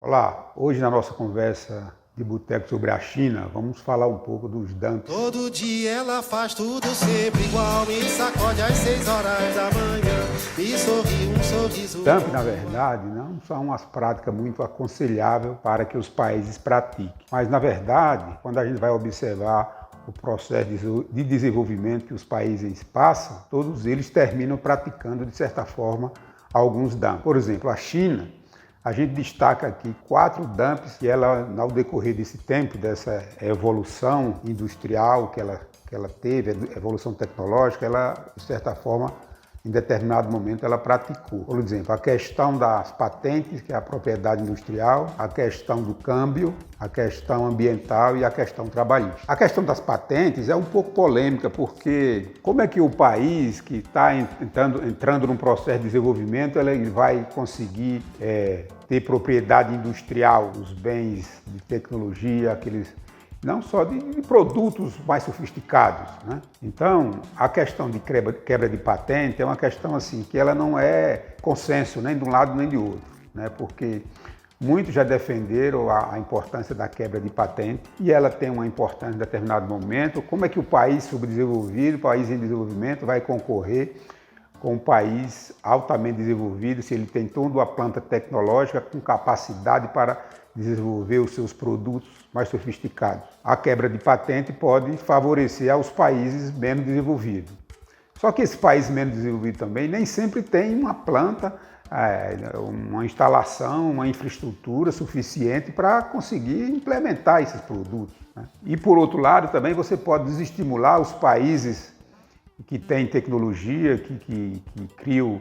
Olá, hoje na nossa conversa de boteco sobre a China, vamos falar um pouco dos dumps. Todo dia ela faz tudo sempre igual. Me sacode às 6 horas da manhã. Me sorri um sorriso. Dump, na verdade, não são umas práticas muito aconselháveis para que os países pratiquem. Mas, na verdade, quando a gente vai observar o processo de desenvolvimento que os países passam, todos eles terminam praticando, de certa forma, alguns dumps. Por exemplo, a China. A gente destaca aqui 4 dumps que ela, ao decorrer desse tempo, dessa evolução industrial que ela teve, evolução tecnológica, ela, de certa forma, em determinado momento, ela praticou. Por exemplo, a questão das patentes, que é a propriedade industrial, a questão do câmbio, a questão ambiental e a questão trabalhista. A questão das patentes é um pouco polêmica, porque como é que o país que está entrando num processo de desenvolvimento, ele vai conseguir ter propriedade industrial dos bens de tecnologia, não só de produtos mais sofisticados, né? Então, a questão de quebra de patente é uma questão assim que ela não é consenso nem de um lado nem de outro, né? Porque muitos já defenderam a importância da quebra de patente e ela tem uma importância em determinado momento. Como é que o país subdesenvolvido, o país em desenvolvimento vai concorrer com um país altamente desenvolvido se ele tem toda a planta tecnológica com capacidade para desenvolver os seus produtos mais sofisticados? A quebra de patente pode favorecer aos países menos desenvolvidos. Só que esse país menos desenvolvido também nem sempre tem uma planta, uma instalação, uma infraestrutura suficiente para conseguir implementar esses produtos, né? E por outro lado também você pode desestimular os países que têm tecnologia, que criam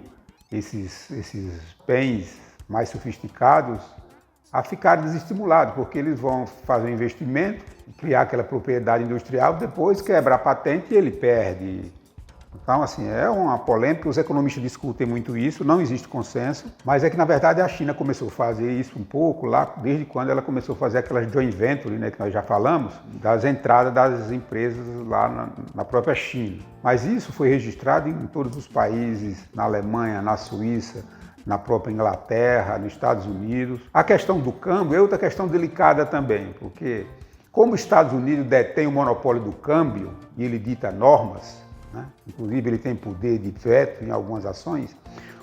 esses bens mais sofisticados, a ficar desestimulados, porque eles vão fazer um investimento, criar aquela propriedade industrial, depois quebrar a patente e ele perde. Então, assim, é uma polêmica, os economistas discutem muito isso, não existe consenso, mas é que, na verdade, a China começou a fazer isso um pouco lá, desde quando ela começou a fazer aquelas joint ventures, né, que nós já falamos, das entradas das empresas lá na própria China. Mas isso foi registrado em todos os países, na Alemanha, na Suíça, na própria Inglaterra, nos Estados Unidos. A questão do câmbio é outra questão delicada também, porque como os Estados Unidos detêm o monopólio do câmbio e ele dita normas, né? Inclusive ele tem poder de veto em algumas ações,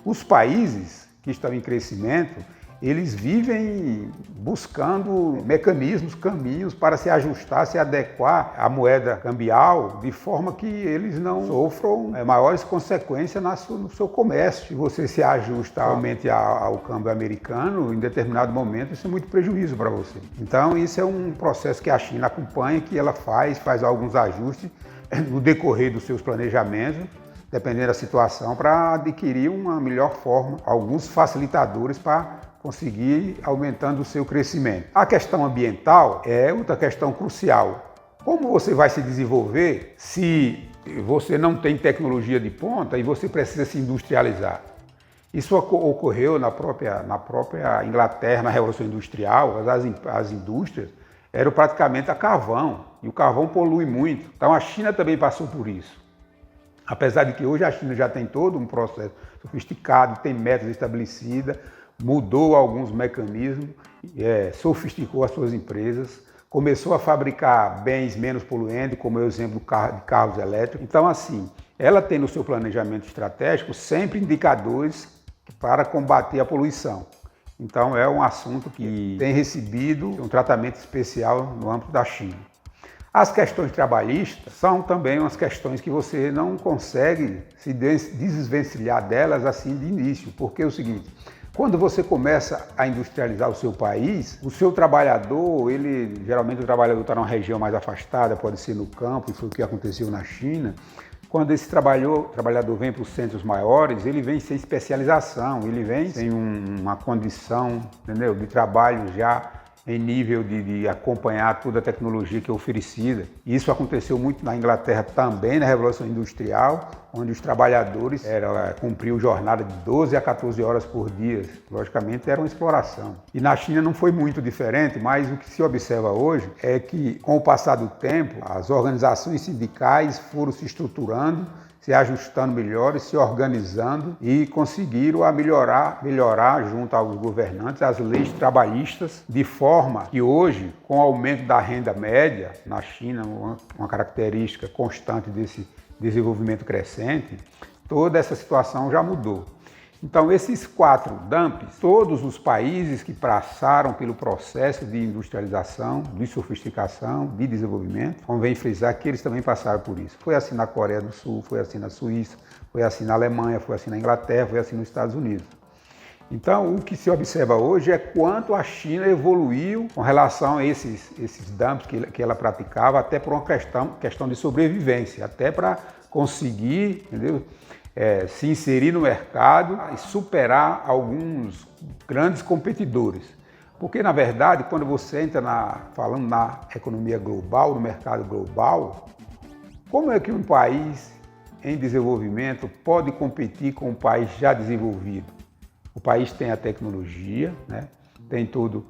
os países que estão em crescimento, eles vivem buscando mecanismos, caminhos para se ajustar, se adequar à moeda cambial, de forma que eles não sofram maiores consequências no seu comércio. Se você se ajusta realmente ao câmbio americano, em determinado momento, isso é muito prejuízo para você. Então, isso é um processo que a China acompanha, que ela faz alguns ajustes no decorrer dos seus planejamentos, dependendo da situação, para adquirir uma melhor forma, alguns facilitadores para conseguir aumentando o seu crescimento. A questão ambiental é outra questão crucial. Como você vai se desenvolver se você não tem tecnologia de ponta e você precisa se industrializar? Isso ocorreu na própria Inglaterra, na Revolução Industrial. As indústrias eram praticamente a carvão, e o carvão polui muito. Então a China também passou por isso. Apesar de que hoje a China já tem todo um processo sofisticado, tem metas estabelecidas, mudou alguns mecanismos, sofisticou as suas empresas, começou a fabricar bens menos poluentes, como é o exemplo de carros elétricos. Então, assim, ela tem no seu planejamento estratégico sempre indicadores para combater a poluição. Então, é um assunto que tem recebido um tratamento especial no âmbito da China. As questões trabalhistas são também umas questões que você não consegue se desvencilhar delas assim de início, porque é o seguinte: quando você começa a industrializar o seu país, o seu trabalhador, geralmente o trabalhador está numa região mais afastada, pode ser no campo, e foi o que aconteceu na China. Quando esse trabalhador vem para os centros maiores, ele vem sem especialização, ele vem sem uma condição, entendeu, de trabalho já em nível de acompanhar toda a tecnologia que é oferecida. Isso aconteceu muito na Inglaterra também, na Revolução Industrial, onde os trabalhadores cumpriam jornada de 12 a 14 horas por dia. Logicamente era uma exploração. E na China não foi muito diferente, mas o que se observa hoje é que, com o passar do tempo, as organizações sindicais foram se estruturando, se ajustando melhor e se organizando e conseguiram melhorar junto aos governantes as leis trabalhistas, de forma que hoje, com o aumento da renda média na China, uma característica constante desse desenvolvimento crescente, toda essa situação já mudou. Então, esses 4 dumps, todos os países que passaram pelo processo de industrialização, de sofisticação, de desenvolvimento, convém frisar que eles também passaram por isso. Foi assim na Coreia do Sul, foi assim na Suíça, foi assim na Alemanha, foi assim na Inglaterra, foi assim nos Estados Unidos. Então, o que se observa hoje é quanto a China evoluiu com relação a esses dumps que ela praticava, até por uma questão de sobrevivência, até para conseguir, entendeu? Se inserir no mercado e superar alguns grandes competidores. Porque, na verdade, quando você entra falando na economia global, no mercado global, como é que um país em desenvolvimento pode competir com um país já desenvolvido? O país tem a tecnologia, né? Tem todo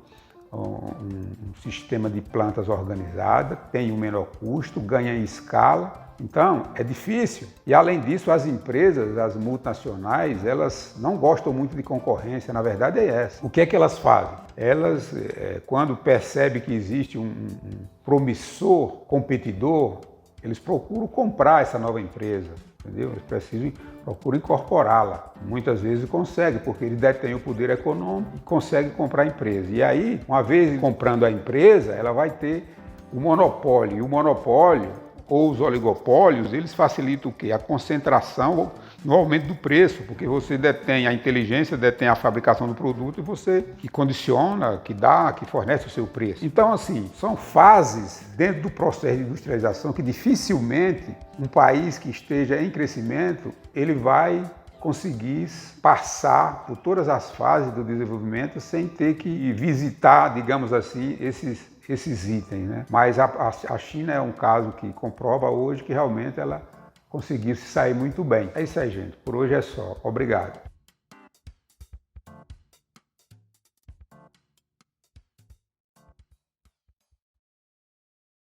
um sistema de plantas organizada, tem um menor custo, ganha em escala. Então, é difícil. E, além disso, as empresas, as multinacionais, elas não gostam muito de concorrência, na verdade é essa. O que é que elas fazem? Elas, quando percebem que existe um promissor competidor, eles procuram comprar essa nova empresa, entendeu? Eles procuram incorporá-la. Muitas vezes conseguem, porque eles detêm o poder econômico e conseguem comprar a empresa. E aí, uma vez comprando a empresa, ela vai ter o monopólio. E o monopólio ou os oligopólios, eles facilitam o quê? A concentração no aumento do preço, porque você detém a inteligência, detém a fabricação do produto e você que condiciona, que fornece o seu preço. Então, assim, são fases dentro do processo de industrialização que dificilmente um país que esteja em crescimento, ele vai conseguir passar por todas as fases do desenvolvimento sem ter que visitar, digamos assim, esses itens, né? Mas a China é um caso que comprova hoje que realmente ela conseguiu se sair muito bem. É isso aí, gente. Por hoje é só. Obrigado.